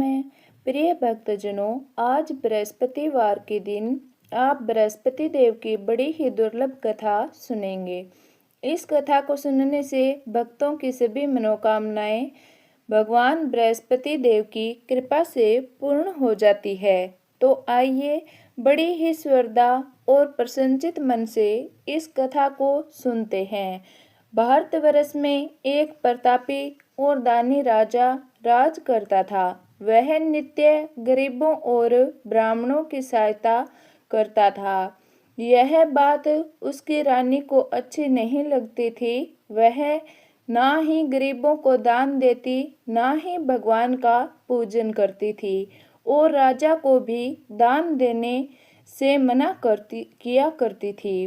में। प्रिय भक्तजनों, आज बृहस्पतिवार के दिन आप बृहस्पति देव की बड़ी ही दुर्लभ कथा सुनेंगे। इस कथा को सुनने से भक्तों की सभी मनोकामनाएं भगवान बृहस्पति देव की कृपा से पूर्ण हो जाती है। तो आइए बड़ी ही श्रद्धा और प्रसन्नचित मन से इस कथा को सुनते हैं। भारतवर्ष में एक प्रतापी और दानी राजा राज करता था। वह नित्य गरीबों और ब्राह्मणों की सहायता करता था। यह बात उसकी रानी को अच्छी नहीं लगती थी। वह ना ही गरीबों को दान देती, ना ही भगवान का पूजन करती थी और राजा को भी दान देने से मना किया करती थी।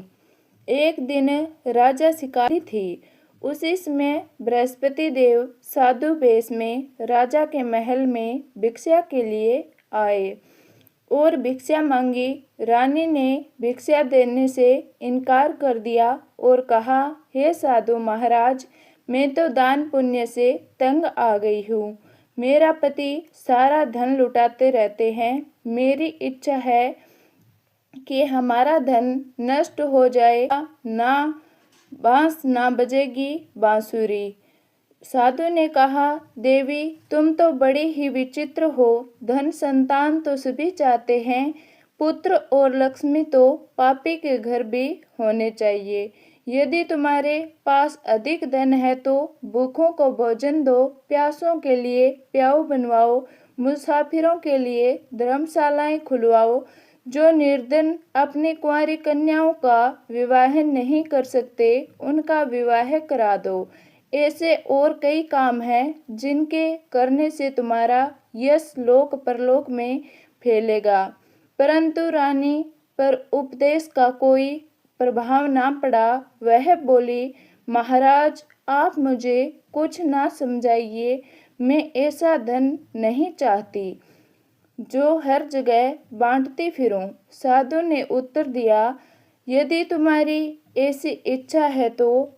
एक दिन राजा शिकारी थी। उसी समय बृहस्पति देव साधु वेश में राजा के महल में भिक्षा के लिए आए और भिक्षा मांगी। रानी ने भिक्षा देने से इनकार कर दिया और कहा, हे साधु महाराज, मैं तो दान पुण्य से तंग आ गई हूँ। मेरा पति सारा धन लुटाते रहते हैं। मेरी इच्छा है कि हमारा धन नष्ट हो जाए, ना बजेगी बांसुरी। साधु ने कहा, देवी, तुम तो बड़ी ही विचित्र हो। धन संतान तो सभी चाहते हैं, पुत्र और लक्ष्मी तो पापी के घर भी होने चाहिए। यदि तुम्हारे पास अधिक धन है तो भूखों को भोजन दो, प्यासों के लिए प्याऊ बनवाओ, मुसाफिरों के लिए धर्मशालाएं खुलवाओ। जो निर्धन अपनी कुंवारी कन्याओं का विवाह नहीं कर सकते, उनका विवाह करा दो। ऐसे और कई काम हैं जिनके करने से तुम्हारा यश लोक परलोक में फैलेगा। परंतु रानी पर उपदेश का कोई प्रभाव ना पड़ा। वह बोली, महाराज, आप मुझे कुछ ना समझाइए। मैं ऐसा धन नहीं चाहती जो हर जगह बांटती फिरूं। साधु ने उत्तर दिया, यदि तुम्हारी ऐसी इच्छा है तो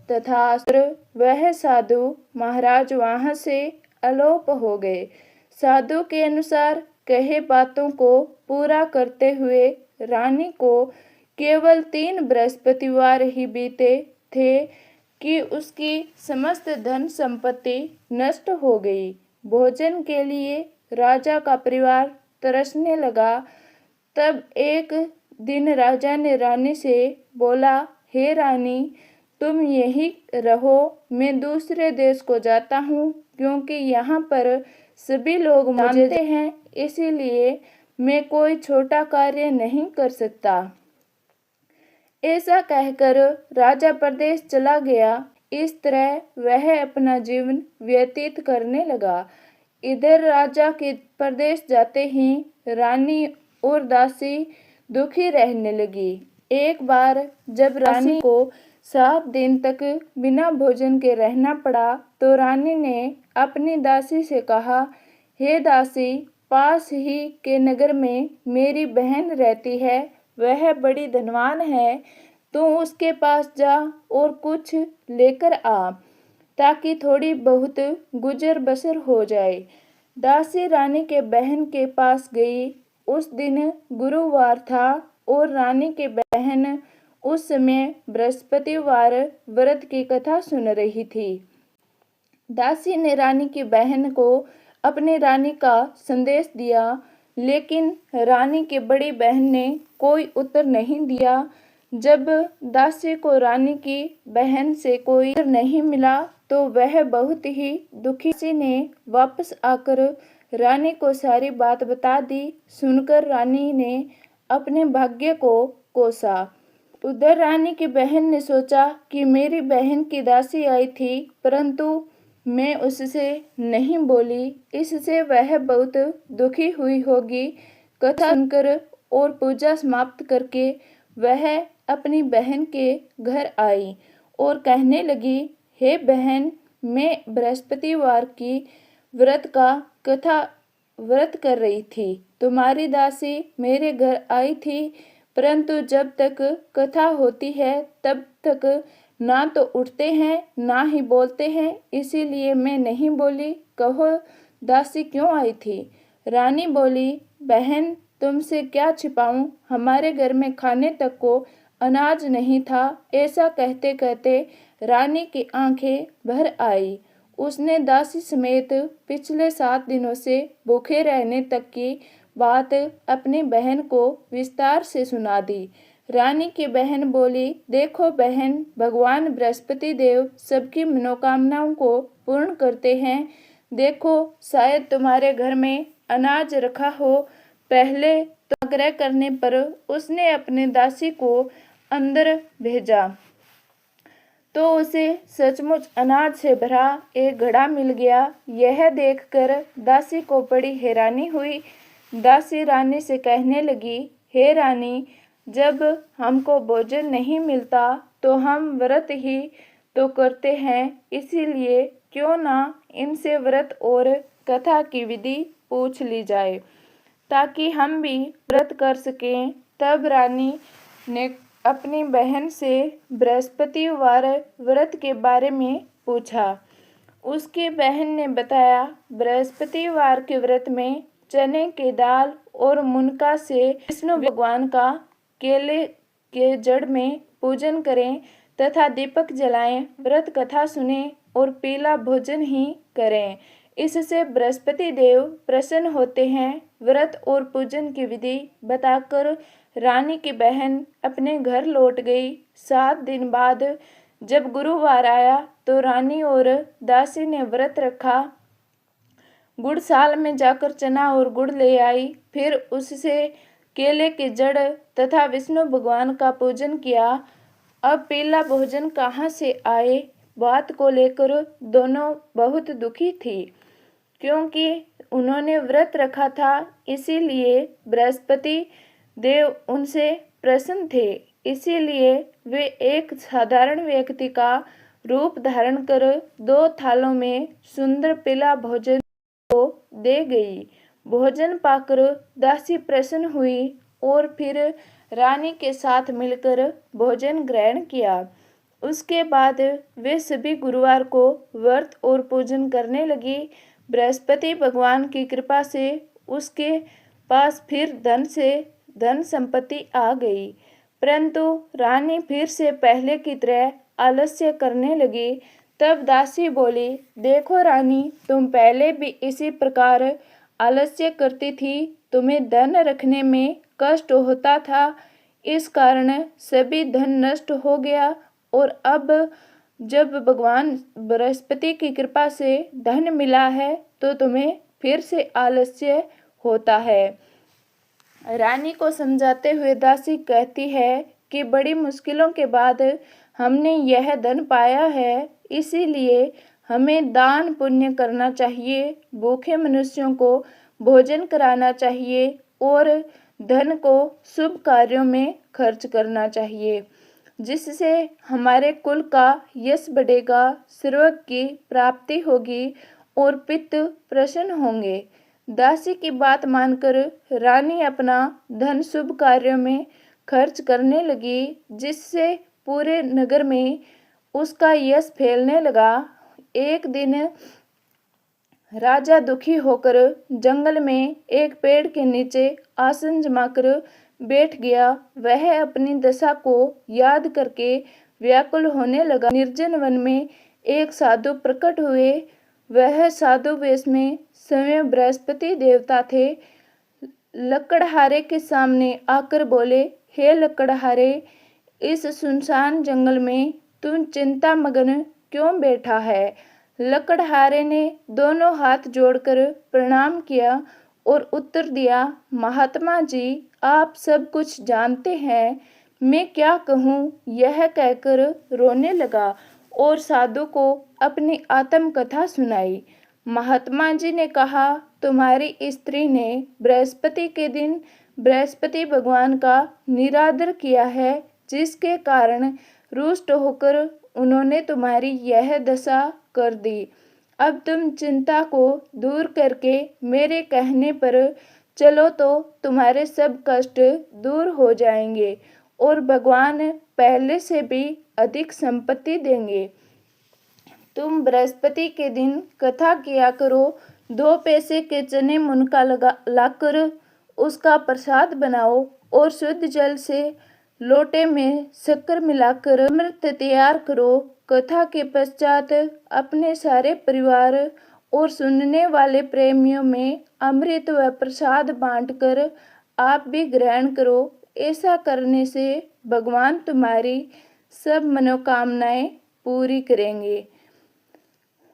तथास्तु। वह साधु महाराज वहां से अलोप हो गए। साधु के अनुसार कहे बातों को पूरा करते हुए रानी को केवल 3 बृहस्पतिवार ही बीते थे कि उसकी समस्त धन संपत्ति नष्ट हो गई। भोजन के लिए राजा का परिवार तरसने लगा। तब एक दिन राजा ने रानी से बोला, हे रानी, तुम यहीं रहो, मैं दूसरे देश को जाता हूँ, क्योंकि यहाँ पर सभी लोग मुझे जानते हैं, इसीलिए मैं कोई छोटा कार्य नहीं कर सकता। ऐसा कहकर राजा प्रदेश चला गया। इस तरह वह अपना जीवन व्यतीत करने लगा। इधर राजा के प्रदेश जाते ही रानी और दासी दुखी रहने लगी। एक बार जब रानी को 7 दिन तक बिना भोजन के रहना पड़ा तो रानी ने अपनी दासी से कहा, हे दासी, पास ही के नगर में मेरी बहन रहती है। वह बड़ी धनवान है। तो उसके पास जा और कुछ लेकर आ, ताकि थोड़ी बहुत गुजर बसर हो जाए। दासी रानी के बहन के पास गई। उस दिन गुरुवार था और रानी के बहन उस समय बृहस्पतिवार व्रत की कथा सुन रही थी। दासी ने रानी की बहन को अपनी रानी का संदेश दिया, लेकिन रानी की बड़ी बहन ने कोई उत्तर नहीं दिया। जब दासी को रानी की बहन से कोई उत्तर नहीं मिला तो वह बहुत ही दुखी। दासी ने वापस आकर रानी को सारी बात बता दी। सुनकर रानी ने अपने भाग्य को कोसा। उधर रानी की बहन ने सोचा कि मेरी बहन की दासी आई थी, परंतु मैं उससे नहीं बोली, इससे वह बहुत दुखी हुई होगी। कथा सुनकर और पूजा समाप्त करके वह अपनी बहन के घर आई और कहने लगी, हे बहन, मैं बृहस्पतिवार की व्रत कर रही थी। तुम्हारी दासी मेरे घर आई थी, परंतु जब तक कथा होती है तब तक ना तो उठते हैं ना ही बोलते हैं, इसीलिए मैं नहीं बोली। कहो दासी क्यों आई थी? रानी बोली, बहन तुमसे क्या छिपाऊं, हमारे घर में खाने तक को अनाज नहीं था। ऐसा कहते कहते रानी की आंखें भर आई। उसने दासी समेत पिछले 7 दिनों से भूखे रहने तक की बात अपनी बहन को विस्तार से सुना दी। रानी की बहन बोली, देखो बहन, भगवान बृहस्पति देव सबकी मनोकामनाओं को पूर्ण करते हैं। देखो शायद तुम्हारे घर में अनाज रखा हो। पहले तो आग्रह करने पर उसने अपने दासी को अंदर भेजा तो उसे सचमुच अनाज से भरा एक घड़ा मिल गया। यह देखकर दासी को बड़ी हैरानी हुई। दासी रानी से कहने लगी, हे रानी, जब हमको भोजन नहीं मिलता तो हम व्रत ही तो करते हैं, इसीलिए क्यों ना इनसे व्रत और कथा की विधि पूछ ली जाए ताकि हम भी व्रत कर सकें। तब रानी ने अपनी बहन से बृहस्पतिवार व्रत के बारे में पूछा। उसकी बहन ने बताया, बृहस्पतिवार के व्रत में चने की दाल और मुनका से विष्णु भगवान का केले के जड़ में पूजन करें तथा दीपक जलाएं, व्रत कथा सुने और पीला भोजन ही करें। इससे बृहस्पति देव प्रसन्न होते हैं। व्रत और पूजन की विधि बताकर रानी की बहन अपने घर लौट गई। 7 दिन बाद जब गुरुवार आया तो रानी और दासी ने व्रत रखा। गुड़साल में जाकर चना और गुड़ ले आई। फिर उससे केले की जड़ तथा विष्णु भगवान का पूजन किया। अब पीला भोजन कहाँ से आए, बात को लेकर दोनों बहुत दुखी थी, क्योंकि उन्होंने व्रत रखा था, इसीलिए बृहस्पति देव उनसे प्रसन्न थे। इसीलिए वे एक साधारण व्यक्ति का रूप धारण कर 2 थालों में सुंदर पीला भोजन को दे गई। भोजन पाकर दासी प्रसन्न हुई और फिर रानी के साथ मिलकर भोजन ग्रहण किया। उसके बाद वे सभी गुरुवार को व्रत और पूजन करने लगी। बृहस्पति भगवान की कृपा से उसके पास फिर धन संपत्ति आ गई, परंतु रानी फिर से पहले की तरह आलस्य करने लगी। तब दासी बोली, देखो रानी, तुम पहले भी इसी प्रकार आलस्य करती थी, तुम्हें धन रखने में कष्ट होता था, इस कारण सभी धन नष्ट हो गया और अब जब भगवान बृहस्पति की कृपा से धन मिला है तो तुम्हें फिर से आलस्य होता है। रानी को समझाते हुए दासी कहती है कि बड़ी मुश्किलों के बाद हमने यह धन पाया है, इसीलिए हमें दान पुण्य करना चाहिए, भूखे मनुष्यों को भोजन कराना चाहिए और धन को शुभ कार्यों में खर्च करना चाहिए, जिससे हमारे कुल का यश बढ़ेगा, स्वर्ग की प्राप्ति होगी और पितृ प्रसन्न होंगे। दासी की बात मानकर रानी अपना धन शुभ कार्यों में खर्च करने लगी, जिससे पूरे नगर में उसका यश फैलने लगा। एक दिन राजा दुखी होकर जंगल में एक पेड़ के नीचे आसन जमाकर बैठ गया। वह अपनी दशा को याद करके व्याकुल होने लगा। निर्जन वन में एक साधु प्रकट हुए। वह साधु वेश में स्वयं बृहस्पति देवता थे। लकड़हारे के सामने आकर बोले, हे लकड़हारे, इस सुनसान जंगल में तू चिंता मगन क्यों बैठा है? लकड़हारे ने दोनों हाथ जोड़कर प्रणाम किया और उत्तर दिया, महात्मा जी, आप सब कुछ जानते हैं, मैं क्या कहूँ? यह कहकर रोने लगा और साधु को अपनी आत्मकथा सुनाई। महात्मा जी ने कहा, तुम्हारी स्त्री ने बृहस्पति के दिन बृहस्पति भगवान का निरादर किया है, जिसके कारण रुष्ट होकर उन्होंने तुम्हारी यह दशा कर दी। अब तुम चिंता को दूर करके मेरे कहने पर चलो तो तुम्हारे सब कष्ट दूर हो जाएंगे और भगवान पहले से भी अधिक संपत्ति देंगे। तुम बृहस्पति के दिन कथा किया करो, 2 पैसे के चने मुनका लाकर उसका प्रसाद बनाओ और शुद्ध जल से लोटे में शक्कर मिलाकर अमृत तैयार करो। कथा के पश्चात अपने सारे परिवार और सुनने वाले प्रेमियों में अमृत व प्रसाद बांटकर आप भी ग्रहण करो। ऐसा करने से भगवान तुम्हारी सब मनोकामनाएं पूरी करेंगे।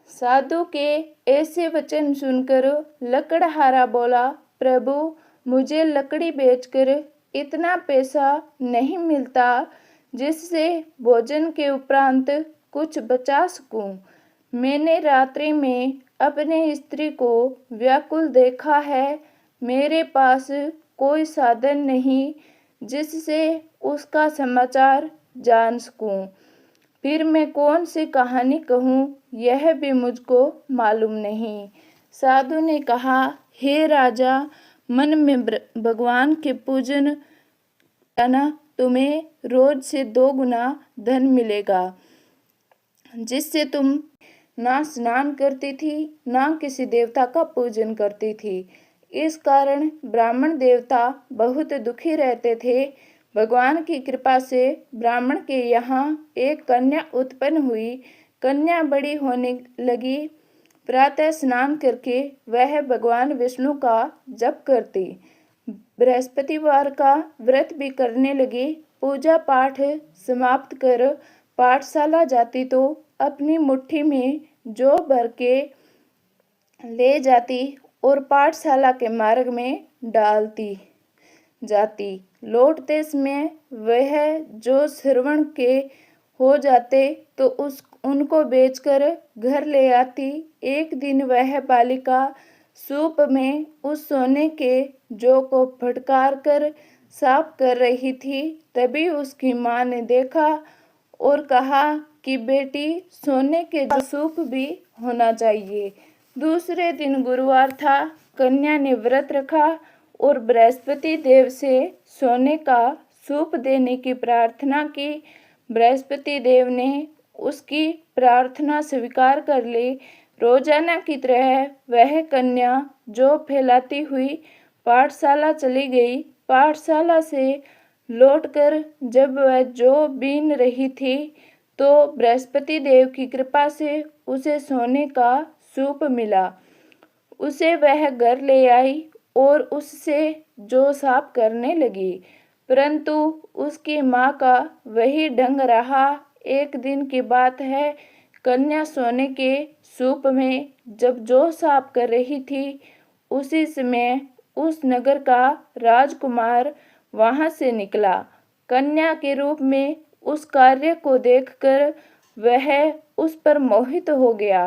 साधु के ऐसे वचन सुनकर लकड़हारा बोला, प्रभु, मुझे लकड़ी बेचकर इतना पैसा नहीं मिलता जिससे भोजन के उपरांत कुछ बचा सकूं। मैंने रात्रि में अपने स्त्री को व्याकुल देखा है। मेरे पास कोई साधन नहीं जिससे उसका समाचार जान सकूं। फिर मैं कौन सी कहानी कहूँ यह भी मुझको मालूम नहीं। साधु ने कहा, हे राजा, मन में भगवान के पूजन करना, तुम्हें रोज से 2 गुना धन मिलेगा। जिससे तुम ना स्नान करती थी ना किसी देवता का पूजन करती थी। इस कारण ब्राह्मण देवता बहुत दुखी रहते थे। भगवान की कृपा से ब्राह्मण के यहाँ एक कन्या उत्पन्न हुई। कन्या बड़ी होने लगी। प्रातः स्नान करके वह भगवान विष्णु का जप करती। बृहस्पतिवार का व्रत भी करने लगी। पूजा पाठ समाप्त कर पाठशाला जाती तो अपनी मुट्ठी में जौ भर के ले जाती और पाठशाला के मार्ग में डालती जाती। लौटते समय वह जो श्रवण के हो जाते तो उनको बेचकर घर ले आती। एक दिन वह बालिका सूप में उस सोने के जौ को फटकार कर साफ कर रही थी। तभी उसकी माँ ने देखा और कहा कि बेटी, सोने के सूप भी होना चाहिए। दूसरे दिन गुरुवार था। कन्या ने व्रत रखा और बृहस्पति देव से सोने का सूप देने की प्रार्थना की। बृहस्पति देव ने उसकी प्रार्थना स्वीकार कर ली। रोजाना की तरह वह कन्या जौ फैलाती हुई पाठशाला चली गई। पाठशाला से लौटकर जब वह जौ बीन रही थी तो बृहस्पति देव की कृपा से उसे सोने का सूप मिला। उसे वह घर ले आई और उससे जौ साफ करने लगी, परंतु उसकी माँ का वही ढंग रहा। एक दिन की बात है, कन्या सोने के सूप में जब जौ साफ कर रही थी, उसी समय उस नगर का राजकुमार वहां से निकला। कन्या के रूप में उस कार्य को देखकर वह उस पर मोहित हो गया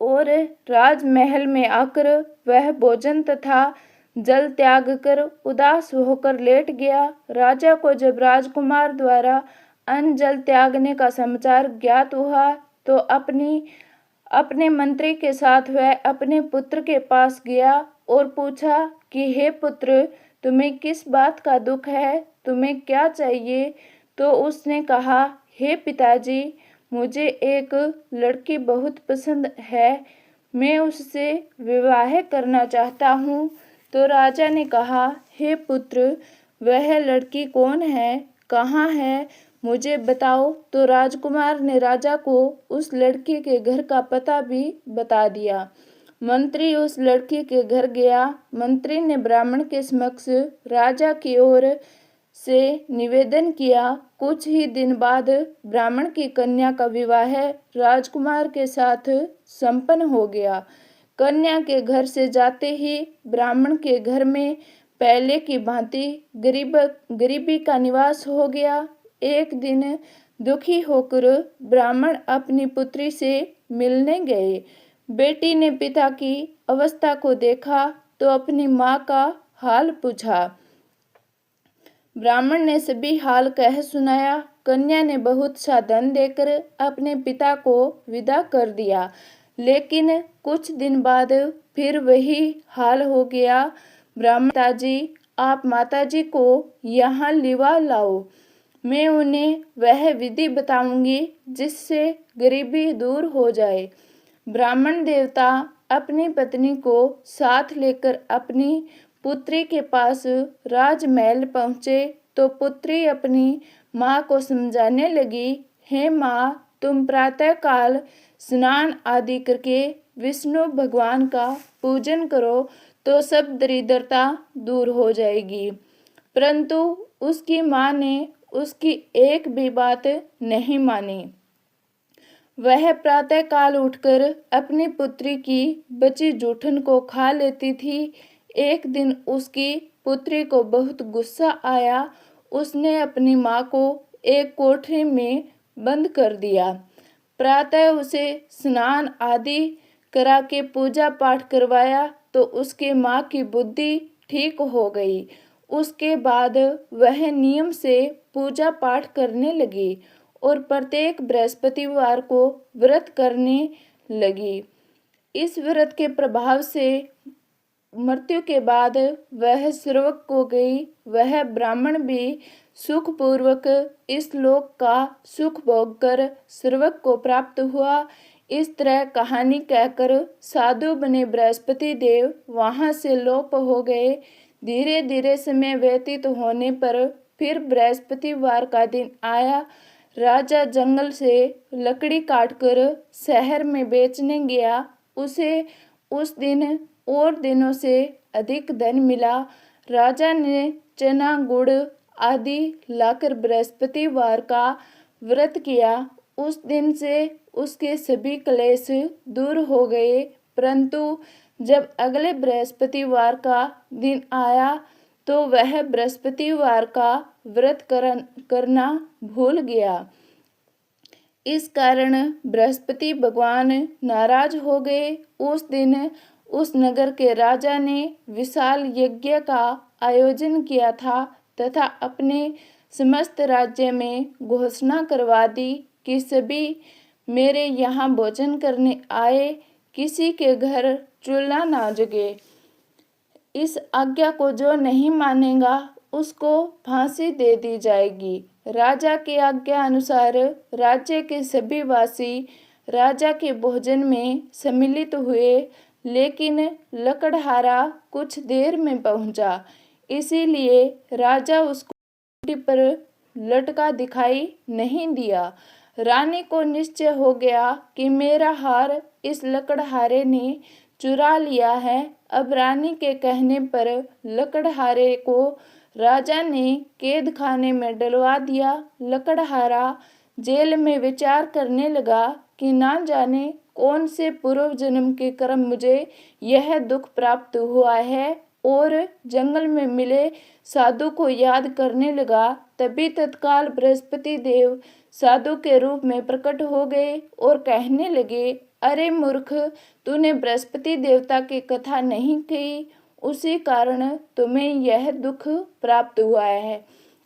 और राजमहल में आकर वह भोजन तथा जल त्याग कर उदास होकर लेट गया। राजा को जब राजकुमार द्वारा अन्न जल त्यागने का समाचार ज्ञात हुआ तो अपने मंत्री के साथ वह अपने पुत्र के पास गया और पूछा कि हे पुत्र, तुम्हें किस बात का दुख है, तुम्हें क्या चाहिए? तो उसने कहा, हे पिताजी, मुझे एक लड़की बहुत पसंद है, मैं उससे विवाह करना चाहता हूँ। तो राजा ने कहा, हे पुत्र, वह लड़की कौन है, कहाँ है, मुझे बताओ। तो राजकुमार ने राजा को उस लड़की के घर का पता भी बता दिया। मंत्री उस लड़की के घर गया। मंत्री ने ब्राह्मण के समक्ष राजा की ओर से निवेदन किया। कुछ ही दिन बाद ब्राह्मण की कन्या का विवाह राजकुमार के साथ संपन्न हो गया। कन्या के घर से जाते ही ब्राह्मण के घर में पहले की भांति गरीबी का निवास हो गया। एक दिन दुखी होकर ब्राह्मण अपनी पुत्री से मिलने गए। बेटी ने पिता की अवस्था को देखा तो अपनी माँ का हाल पूछा। ब्राह्मण ने सभी हाल कह सुनाया। कन्या ने बहुत सा धन देकर अपने पिता को विदा कर दिया, लेकिन कुछ दिन बाद फिर वही हाल हो गया। ब्राह्मण, पिताजी, आप माताजी को यहाँ लिवा लाओ, मैं उन्हें वह विधि बताऊंगी जिससे गरीबी दूर हो जाए। ब्राह्मण देवता अपनी पत्नी को साथ लेकर अपनी पुत्री के पास राजमहल पहुँचे तो पुत्री अपनी माँ को समझाने लगी, हे माँ, तुम प्रातःकाल स्नान आदि करके विष्णु भगवान का पूजन करो तो सब दरिद्रता दूर हो जाएगी। परंतु उसकी माँ ने उसकी एक भी बात नहीं मानी। वह प्रातःकाल उठकर अपनी पुत्री की बची जूठन को खा लेती थी। एक दिन उसकी पुत्री को बहुत गुस्सा आया। उसने अपनी माँ को एक कोठरी में बंद कर दिया। प्रातः उसे स्नान आदि करा के पूजा पाठ करवाया तो उसके माँ की बुद्धि ठीक हो गई। उसके बाद वह नियम से पूजा पाठ करने लगी और प्रत्येक बृहस्पतिवार को व्रत करने लगी। इस व्रत के प्रभाव से मृत्यु के बाद वह स्वर्ग को गई। वह ब्राह्मण भी सुखपूर्वक इस लोक का सुख भोग कर स्वर्ग को प्राप्त हुआ। इस तरह कहानी कहकर साधु बने बृहस्पति देव वहां से लोप हो गए। धीरे धीरे समय व्यतीत होने पर फिर बृहस्पतिवार का दिन आया। राजा जंगल से लकड़ी काटकर शहर में बेचने गया। उसे उस दिन और दिनों से अधिक धन मिला। राजा ने चना गुड़ आदि लाकर बृहस्पतिवार का व्रत किया। उस दिन से उसके सभी क्लेश दूर हो गए। परंतु जब अगले बृहस्पतिवार का दिन आया तो वह बृहस्पतिवार का व्रत करना भूल गया। इस कारण बृहस्पति भगवान नाराज हो गए। उस दिन उस नगर के राजा ने विशाल यज्ञ का आयोजन किया था तथा अपने समस्त राज्य में घोषणा करवा दी कि सभी मेरे यहाँ भोजन करने आए, किसी के घर चूल्हा ना जगे। इस आज्ञा को जो नहीं मानेगा उसको फांसी दे दी जाएगी। राजा की आज्ञा अनुसार राज्य के सभी वासी राजा के भोजन में सम्मिलित हुए, लेकिन लकड़हारा कुछ देर में पहुंचा, इसीलिए राजा उसको खूंटी पर लटका दिखाई नहीं दिया। रानी को निश्चय हो गया कि मेरा हार इस लकड़हारे ने चुरा लिया है। अब रानी के कहने पर लकड़हारे को राजा ने कैद खाने में डलवा दिया। लकड़हारा जेल में विचार करने लगा कि ना जाने कौन से पूर्व जन्म के कर्म मुझे यह दुख प्राप्त हुआ है, और जंगल में मिले साधु को याद करने लगा। तभी तत्काल बृहस्पति देव साधु के रूप में प्रकट हो गए और कहने लगे, अरे मूर्ख, तूने बृहस्पति देवता की कथा नहीं कही, उसी कारण तुम्हें यह दुख प्राप्त हुआ है।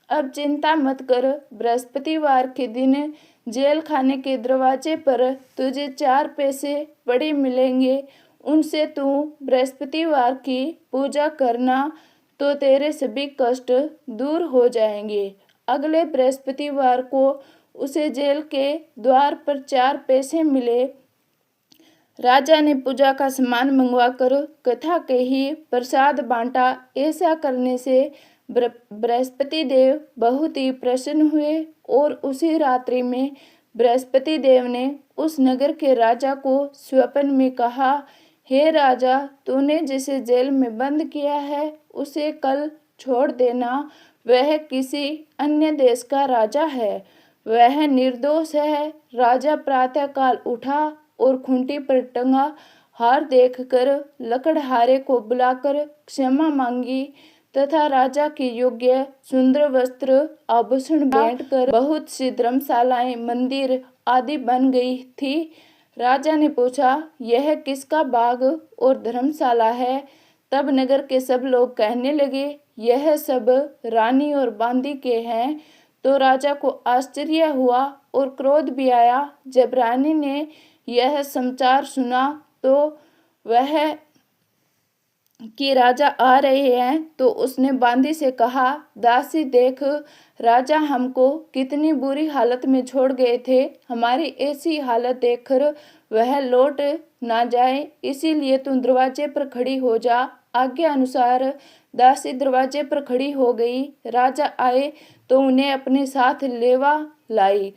अब चिंता मत कर, बृहस्पतिवार के दिन जेल खाने के दरवाजे पर तुझे 4 पैसे पड़े मिलेंगे। उनसे तू बृहस्पतिवार की पूजा करना तो तेरे सभी कष्ट दूर हो जाएंगे। अगले बृहस्पतिवार को उसे जेल के द्वार पर 4 पैसे मिले। राजा ने पूजा का सामान मंगवाकर कथा कही, प्रसाद बांटा। ऐसा करने से बृहस्पति देव बहुत ही प्रसन्न हुए और उसी रात्रि में बृहस्पति देव ने उस नगर के राजा को स्वप्न में कहा, हे राजा, तूने जिसे जेल में बंद किया है उसे कल छोड़ देना। वह किसी अन्य देश का राजा है, वह निर्दोष है। राजा प्रातःकाल उठा और खूंटी पर टंगा हार देखकर लकड़हारे को बुलाकर क्षमा मांगी तथा राजा के योग्य सुंदर वस्त्र आभूषण भेंट कर बहुत सी धर्मशालाएं, मंदिर आदि बन गई थी। राजा ने पूछा, यह किसका बाग और धर्मशाला है? तब नगर के सब लोग कहने लगे, यह सब रानी और बांदी के हैं। तो राजा को आश्चर्य हुआ और क्रोध भी आया। जब रानी ने यह समाचार सुना तो वह कि राजा आ रहे हैं तो उसने बांदी से कहा, दासी देख, राजा हमको कितनी बुरी हालत में छोड़ गए थे। हमारी ऐसी हालत देखकर वह लौट ना जाए, इसीलिए तू दरवाजे पर खड़ी हो जा। आज्ञा अनुसार दासी दरवाजे पर खड़ी हो गई। राजा आए तो उन्हें अपने साथ लेवा लाई।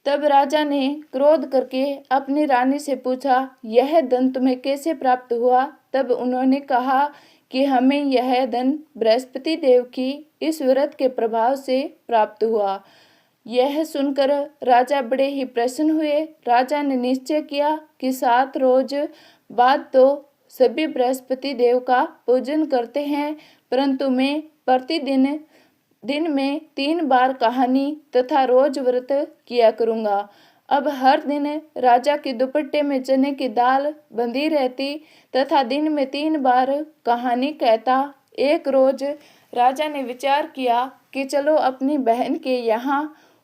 तब राजा ने क्रोध करके अपनी रानी से पूछा, यह धन तुम्हें कैसे प्राप्त हुआ? तब उन्होंने कहा कि हमें यह धन बृहस्पति देव की इस व्रत के प्रभाव से प्राप्त हुआ। यह सुनकर राजा बड़े ही प्रसन्न हुए। राजा ने निश्चय किया कि 7 रोज बाद तो सभी बृहस्पति देव का पूजन करते हैं, परंतु मैं प्रतिदिन दिन में 3 बार कहानी तथा रोज व्रत किया करूंगा। अब हर दिन राजा के दुपट्टे में चने की दाल बंधी रहती तथा दिन में 3 बार कहानी कहता। एक रोज राजा ने विचार किया कि चलो अपनी बहन के यहाँ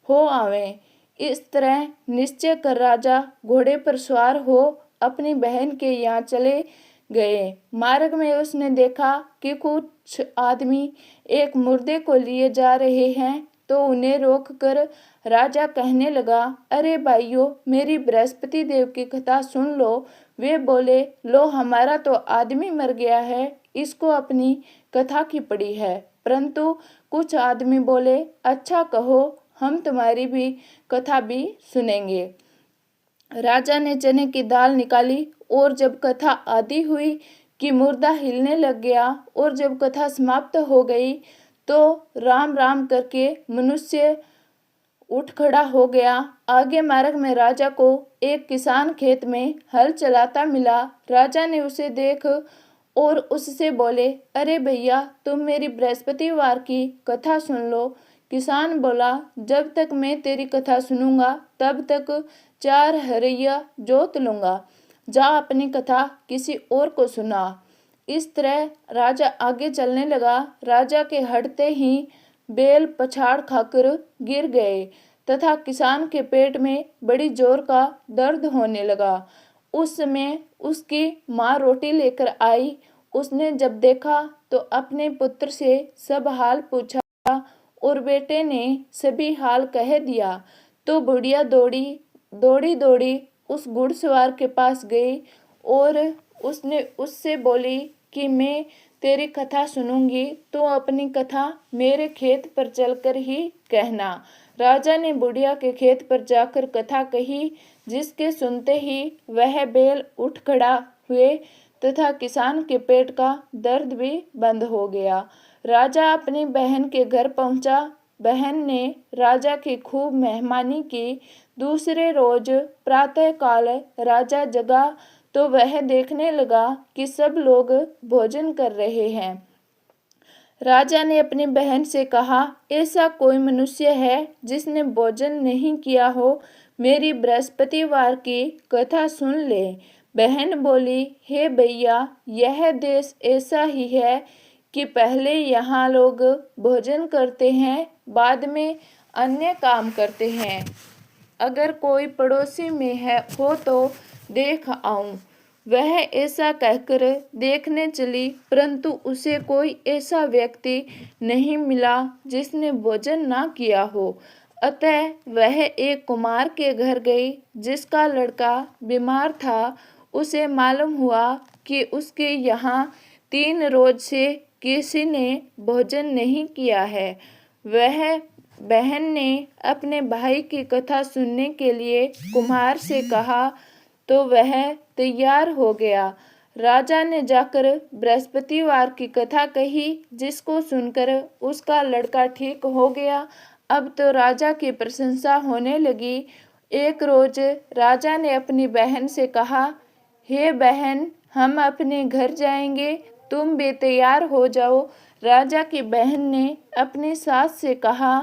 हो आवें। इस तरह निश्चय कर राजा घोड़े पर सवार हो अपनी बहन के यहाँ चले गए। मार्ग में उसने देखा कि कुछ आदमी एक मुर्दे को लिए जा रहे हैं, तो उन्हें रोककर राजा कहने लगा, अरे भाइयों, मेरी बृहस्पति देव की कथा सुन लो। वे बोले, लो हमारा तो आदमी मर गया है, इसको अपनी कथा की पड़ी है। परंतु कुछ आदमी बोले, अच्छा कहो, हम तुम्हारी भी कथा भी सुनेंगे। राजा ने चने की दाल निकाली और जब कथा आदि हुई कि मुर्दा हिलने लग गया और जब कथा समाप्त हो गई तो राम राम करके मनुष्य उठ खड़ा हो गया। आगे मार्ग में राजा को एक किसान खेत में हल चलाता मिला। राजा ने उसे देख और उससे बोले, अरे भैया, तुम मेरी बृहस्पतिवार की कथा सुन लो। किसान बोला, जब तक मैं तेरी कथा सुनूंगा तब तक 4 हरैया जोत लूंगा। जा अपनी कथा किसी और को सुना। इस तरह राजा आगे चलने लगा। राजा के हटते ही बैल पछाड़ खाकर गिर गए तथा किसान के पेट में बड़ी जोर का दर्द होने लगा। उस समय उसकी माँ रोटी लेकर आई। उसने जब देखा तो अपने पुत्र से सब हाल पूछा और बेटे ने सभी हाल कह दिया। तो बुढ़िया दौड़ी दौड़ी उस घुड़सवार के पास गई और उसने उससे बोली कि मैं तेरी कथा सुनूंगी, तो अपनी कथा मेरे खेत पर चलकर ही कहना। राजा ने बुढ़िया के खेत पर जाकर कथा कही, जिसके सुनते ही वह बैल उठ खड़ा हुए तथा किसान के पेट का दर्द भी बंद हो गया। राजा अपनी बहन के घर पहुंचा। बहन ने राजा की खूब मेहमानी की। दूसरे रोज प्रातःकाल राजा जगा तो वह देखने लगा कि सब लोग भोजन कर रहे हैं। राजा ने अपनी बहन से कहा, ऐसा कोई मनुष्य है जिसने भोजन नहीं किया हो? मेरी बृहस्पतिवार की कथा सुन ले। बहन बोली, हे भैया, यह देश ऐसा ही है कि पहले यहाँ लोग भोजन करते हैं, बाद में अन्य काम करते हैं। अगर कोई पड़ोसी में हो तो देख आऊं। वह ऐसा कहकर देखने चली, परंतु उसे कोई ऐसा व्यक्ति नहीं मिला जिसने भोजन ना किया हो। अतः वह एक कुम्हार के घर गई, जिसका लड़का बीमार था। उसे मालूम हुआ कि उसके यहाँ 3 रोज से किसी ने भोजन नहीं किया है। वह बहन ने अपने भाई की कथा सुनने के लिए कुम्हार से कहा तो वह तैयार हो गया। राजा ने जाकर बृहस्पतिवार की कथा कही, जिसको सुनकर उसका लड़का ठीक हो गया। अब तो राजा की प्रशंसा होने लगी। एक रोज राजा ने अपनी बहन से कहा, हे बहन, हम अपने घर जाएंगे, तुम भी तैयार हो जाओ। राजा की बहन ने अपनी सास से कहा।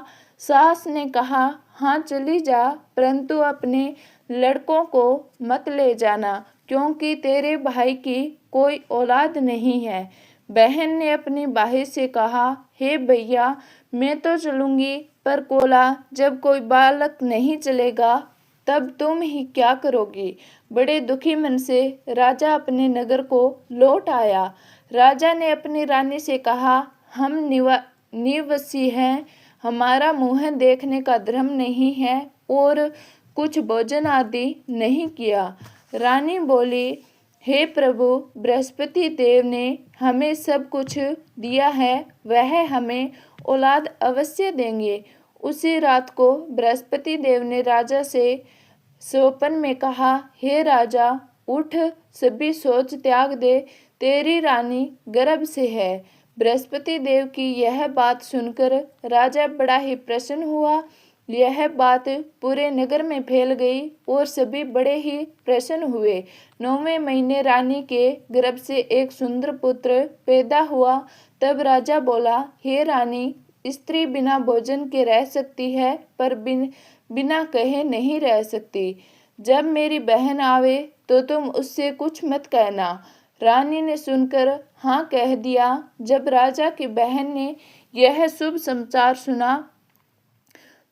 सास ने कहा, हाँ चली जा, परंतु अपने लड़कों को मत ले जाना, क्योंकि तेरे भाई की कोई औलाद नहीं है। बहन ने अपनी भाई से कहा, हे भैया, मैं तो चलूंगी, पर कोला जब कोई बालक नहीं चलेगा तब तुम ही क्या करोगी? बड़े दुखी मन से राजा अपने नगर को लौट आया। राजा ने अपनी रानी से कहा, हम निवासी हैं, हमारा मुँह देखने का धर्म नहीं है और कुछ भोजन आदि नहीं किया। रानी बोली, हे प्रभु, बृहस्पति देव ने हमें सब कुछ दिया है, वह हमें औलाद अवश्य देंगे। उसी रात को बृहस्पति देव ने राजा से स्वप्न में कहा, हे राजा, उठ, सभी सोच त्याग दे, तेरी रानी गर्भ से है। बृहस्पति देव की यह बात सुनकर राजा बड़ा ही प्रसन्न हुआ। यह बात पूरे नगर में फैल गई और सभी बड़े ही प्रसन्न हुए। 9वें महीने रानी के गर्भ से एक सुंदर पुत्र पैदा हुआ। तब राजा बोला, हे रानी, स्त्री बिना भोजन के रह सकती है, पर बिना कहे नहीं रह सकती। जब मेरी बहन आवे तो तुम उससे कुछ मत कहना। रानी ने सुनकर हाँ कह दिया। जब राजा की बहन ने यह शुभ समाचार सुना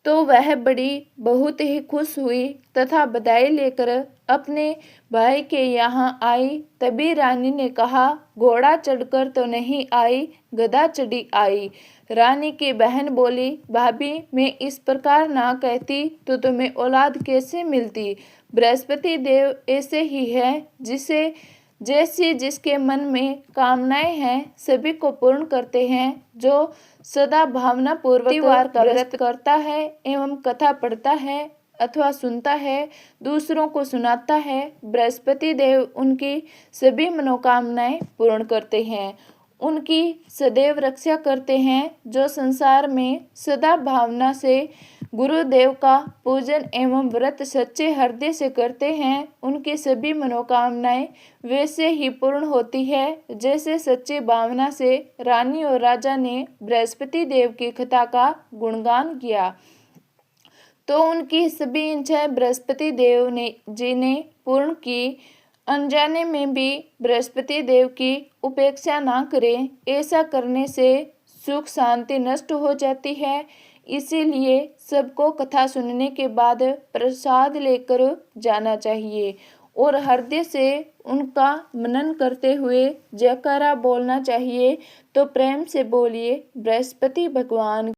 तो वह बहुत ही खुश हुई तथा बधाई लेकर अपने भाई के यहाँ आई। तभी रानी ने कहा, घोड़ा चढ़कर तो नहीं आई, गधा चढ़ी आई। रानी की बहन बोली, भाभी, मैं इस प्रकार ना कहती तो तुम्हें औलाद कैसे मिलती। बृहस्पति देव ऐसे ही है, जैसी जिसके मन में कामनाएं हैं सभी को पूर्ण करते हैं। जो सदा भावना पूर्वक त्योहार का व्रत करता है एवं कथा पढ़ता है अथवा सुनता है, दूसरों को सुनाता है, बृहस्पति देव उनकी सभी मनोकामनाएं पूर्ण करते हैं, उनकी सदैव रक्षा करते हैं। जो संसार में सदा भावना से गुरुदेव का पूजन एवं व्रत सच्चे हृदय से करते हैं, उनकी सभी मनोकामनाएं वैसे ही पूर्ण होती है जैसे सच्ची भावना से रानी और राजा ने बृहस्पति देव की कथा का गुणगान किया। तो उनकी सभी इच्छाएं बृहस्पति देव जी ने पूर्ण की। अनजाने में भी बृहस्पति देव की उपेक्षा ना करें, ऐसा करने से सुख शांति नष्ट हो जाती है। इसीलिए सबको कथा सुनने के बाद प्रसाद लेकर जाना चाहिए और हृदय से उनका मनन करते हुए जयकारा बोलना चाहिए। तो प्रेम से बोलिए, बृहस्पति भगवान